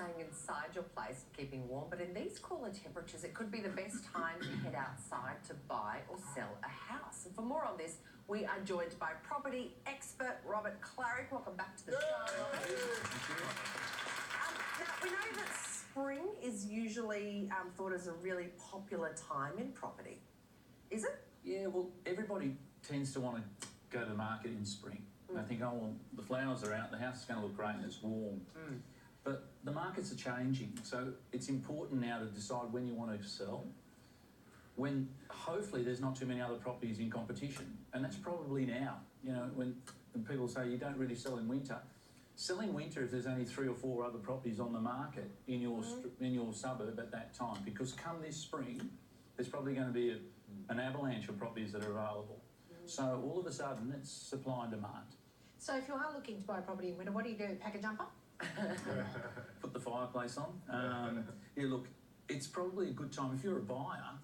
staying inside your place, keeping warm, but in these cooler temperatures, it could be the best time to head outside to buy or sell a house. And for more on this, we are joined by property expert Robert Klaric. Welcome back to the show, Robert. Now, we know that spring is usually thought as a really popular time in property. Is it? Yeah, well, everybody tends to want to go to the market in spring. They think, oh, well, the flowers are out, the house is going to look great and it's warm. But the markets are changing, so it's important now to decide when you want to sell, when hopefully there's not too many other properties in competition. And that's probably now. You know, when people say you don't really sell in winter, sell in winter if there's only 3 or 4 other properties on the market in your suburb at that time, because come this spring, there's probably going to be an avalanche of properties that are available. So all of a sudden, it's supply and demand. So if you are looking to buy a property in winter, what do? Pack a jumper? Put the fireplace on. Yeah, look, it's probably a good time. If you're a buyer,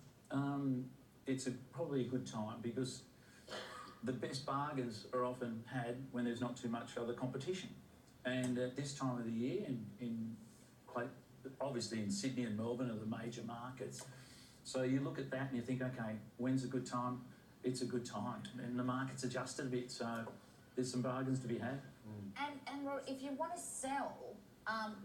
it's probably a good time because the best bargains are often had when there's not too much other competition. And at this time of the year, obviously in Sydney and Melbourne are the major markets. So you look at that and you think, okay, when's a good time? It's a good time. And the market's adjusted a bit, so there's some bargains to be had. And if you want to sell,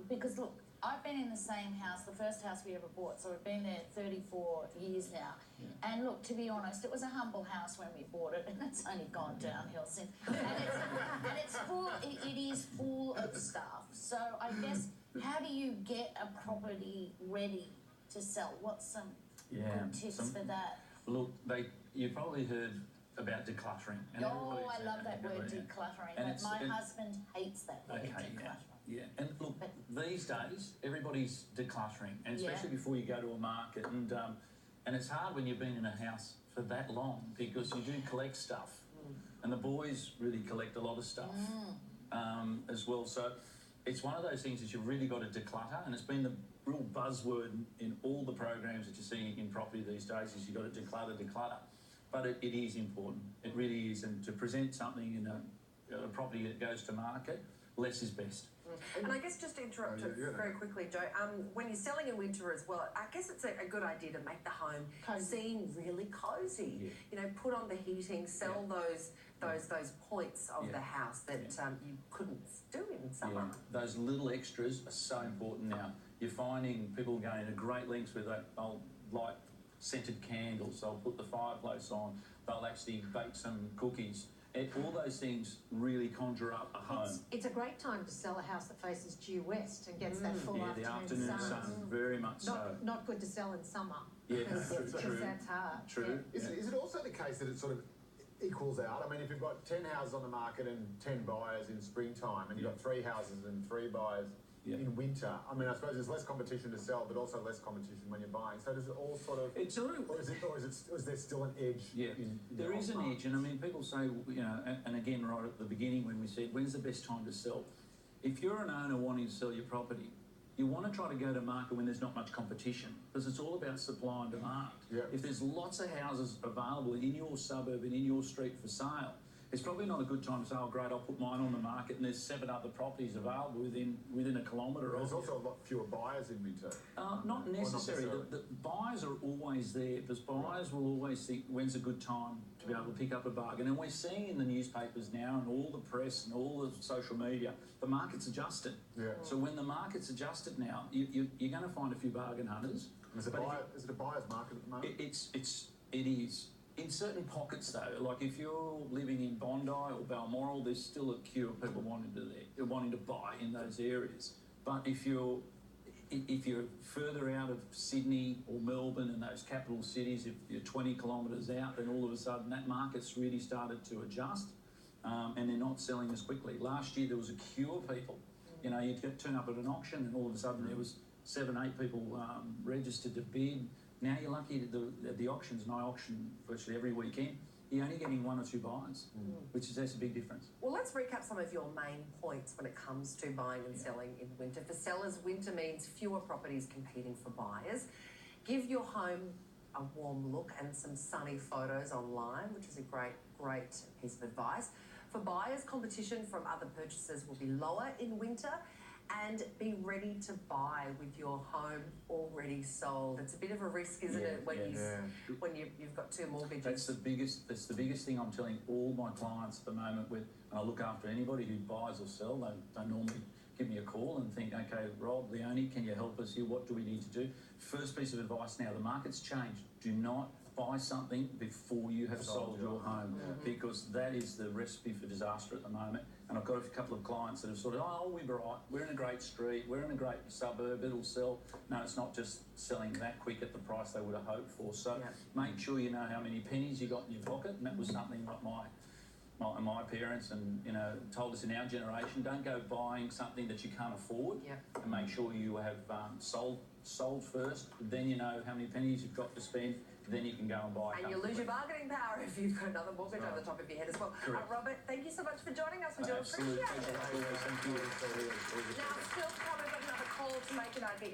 because look, I've been in the same house, the first house we ever bought, so we've been there 34 years now. Yeah. And look, to be honest, it was a humble house when we bought it, and it's only gone downhill since. And it's full, it is full of stuff. So I guess, how do you get a property ready to sell? What's some good tips for that? Look, you probably heard about decluttering. And I love that word, decluttering. My husband hates that word, decluttering. Yeah, and look, these days, everybody's decluttering, and especially before you go to a market. And it's hard when you've been in a house for that long because you do collect stuff. And the boys really collect a lot of stuff as well. So it's one of those things that you've really got to declutter, and it's been the real buzzword in all the programs that you're seeing in property these days is you've got to declutter. But it is important. It really is. And to present something in a property that goes to market, less is best. And I guess just to interrupt very quickly, Joe, when you're selling in winter as well, I guess it's a good idea to make the home seem really cosy. Yeah. You know, put on the heating, sell those points of the house that you couldn't do in summer. Yeah. Those little extras are so important now. You're finding people going to great lengths with that. They'll light scented candles, they'll put the fireplace on, they'll actually bake some cookies. All those things really conjure up a home. It's a great time to sell a house that faces due west and gets that full afternoon sun. Very much so. Not good to sell in summer. Yeah, because that's hard. True. Yeah. Is it also the case that it sort of equals out? I mean, if you've got 10 houses on the market and 10 buyers in springtime, and you've got 3 houses and 3 buyers in winter, I mean, I suppose there's less competition to sell, but also less competition when you're buying. So does it all sort of... Or is there still an edge? Yeah, there is an edge. And I mean, people say, you know, and again, right at the beginning when we said, when's the best time to sell? If you're an owner wanting to sell your property, you want to try to go to market when there's not much competition, because it's all about supply and demand. Yeah. If there's lots of houses available in your suburb and in your street for sale, it's probably not a good time to say, oh, great, I'll put mine on the market and there's 7 other properties available within a kilometre. There's also a lot fewer buyers in winter. Not necessarily. The buyers are always there, because buyers will always think when's a good time to be able to pick up a bargain. And we're seeing in the newspapers now and all the press and all the social media, the market's adjusted. Yeah. So when the market's adjusted now, you're going to find a few bargain hunters. Is it a buyer's market at the moment? It is. In certain pockets, though, like if you're living in Bondi or Balmoral, there's still a queue of people wanting to buy in those areas. But if you're further out of Sydney or Melbourne and those capital cities, if you're 20 kilometres out, then all of a sudden that market's really started to adjust, and they're not selling as quickly. Last year there was a queue of people. You know, you'd turn up at an auction and all of a sudden there was 7, 8 people registered to bid. Now you're lucky at the auctions, and I auction virtually every weekend, you're only getting 1 or 2 buyers, that's a big difference. Well, let's recap some of your main points when it comes to buying and selling in winter. For sellers, winter means fewer properties competing for buyers. Give your home a warm look and some sunny photos online, which is a great piece of advice. For buyers, competition from other purchasers will be lower in winter. and be ready to buy with your home already sold. It's a bit of a risk, isn't it, when you've got two mortgages? That's the biggest thing I'm telling all my clients at the moment. And I look after anybody who buys or sells. They normally give me a call and think, okay, Rob, Leonie, can you help us here? What do we need to do? First piece of advice now, the market's changed. Do not buy something before you have sold your home, because that is the recipe for disaster at the moment. And I've got a couple of clients that have sort of, we're in a great street, we're in a great suburb, it'll sell. No, it's not just selling that quick at the price they would have hoped for. So make sure you know how many pennies you got in your pocket, and that was something that my parents and told us in our generation. Don't go buying something that you can't afford, and make sure you have sold first. Then you know how many pennies you've got to spend. Then you can go and buy. And you lose your bargaining power if you've got another mortgage on the top of your head as well. Robert, thank you so much for joining us. We do appreciate it. Thank you. Now, still coming, got another call to make an idea.